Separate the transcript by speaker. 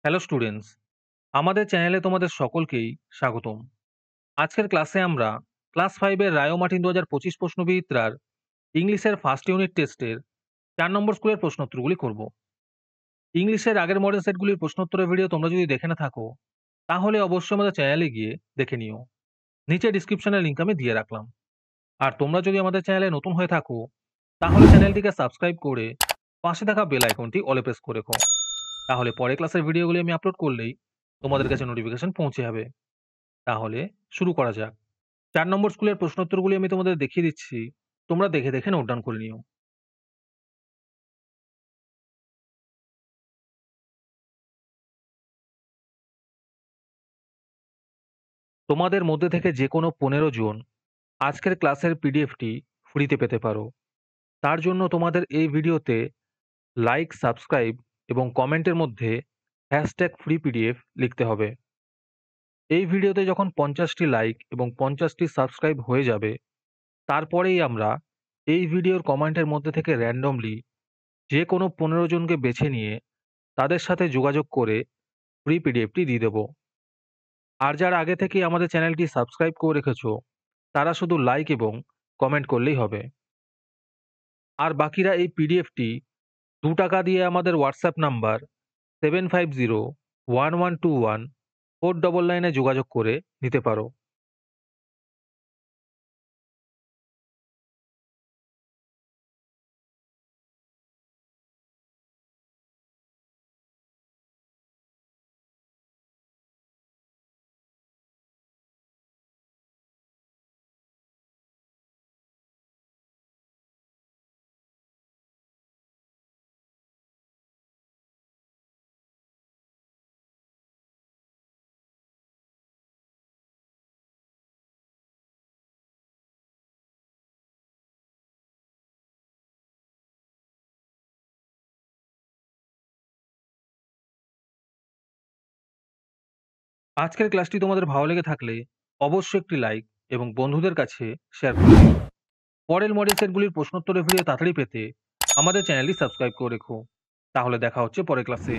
Speaker 1: Hello students, আমাদের চ্যানেলে তোমাদের সকলকেই স্বাগতম। আজকের ক্লাসে আমরা ক্লাস 5 এর রায় ও মার্টিন 2025 প্রশ্নবিচিত্রার ইংলিশের ফার্স্ট ইউনিট টেস্টের 4 নম্বর স্কুলের প্রশ্নোত্তরগুলি করব। ইংলিশের আগের মডেল সেটগুলির প্রশ্নোত্তরের ভিডিও তোমরা যদি দেখে না থাকো, তাহলে অবশ্যই আমাদের চ্যানেলে গিয়ে দেখে নিও। নিচে ডিসক্রিপশনের লিংক আমি দিয়ে রাখলাম। আর তোমরা যদি আমাদের চ্যানেলে নতুন হয়ে থাকো, তাহলে চ্যানেলটিকে সাবস্ক্রাইব করে পাশে থাকা বেল আইকনটি অলে প্রেস করে রেখো। তাহলে পরে ক্লাসের ভিডিওগুলি আমি আপলোড করলেই তোমাদের কাছে নোটিফিকেশন পৌঁছে যাবে। তাহলে শুরু করা যাক। ৪ নম্বর স্কুলের প্রশ্নোত্তরগুলি আমি তোমাদের দেখিয়ে দিচ্ছি। তোমরা দেখে, দেখে নোট ডাউন করে নিও। তোমাদের মধ্যে থেকে যেকোনো ১৫ জন আজকের ক্লাসের পিডিএফটি ফ্রিতে পেতে পারো। তার জন্য তোমাদের এই ভিডিওতে লাইক, সাবস্ক্রাইব এবং কমেন্টের মধ্যে #FreePDF লিখতে হবে। এই ভিডিওতে যখন ৫০ টি লাইক এবং ৫০ টি সাবস্ক্রাইব হয়ে যাবে, তারপরেই আমরা এই ভিডিওর কমেন্টের মধ্যে থেকে র‍্যান্ডমলি যেকোনো ১৫ জনকে বেছে নিয়ে তাদের সাথে যোগাযোগ করে ফ্রি পিডিএফটি দিয়ে দেব। আর যারা আগে থেকেই আমাদের চ্যানেলটি সাবস্ক্রাইব করে রেখেছো, তারা শুধু লাইক এবং কমেন্ট করলেই হবে। আর বাকিরা এই পিডিএফটি ৳২ দিয়ে আমাদের হোয়াটসঅ্যাপ নাম্বার 7501121499 এ যোগাযোগ করে নিতে পারো। আজকের ক্লাসটি তোমাদের ভালো লেগে থাকলে অবশ্যই একটি লাইক এবং বন্ধুদের কাছে শেয়ার করে দিও। পরের মডেল সেটগুলির প্রশ্নোত্তরের ভিডিও তাড়াতাড়ি পেতে আমাদের চ্যানেলটি সাবস্ক্রাইব করে রেখো। তাহলে দেখা হচ্ছে পরের ক্লাসে।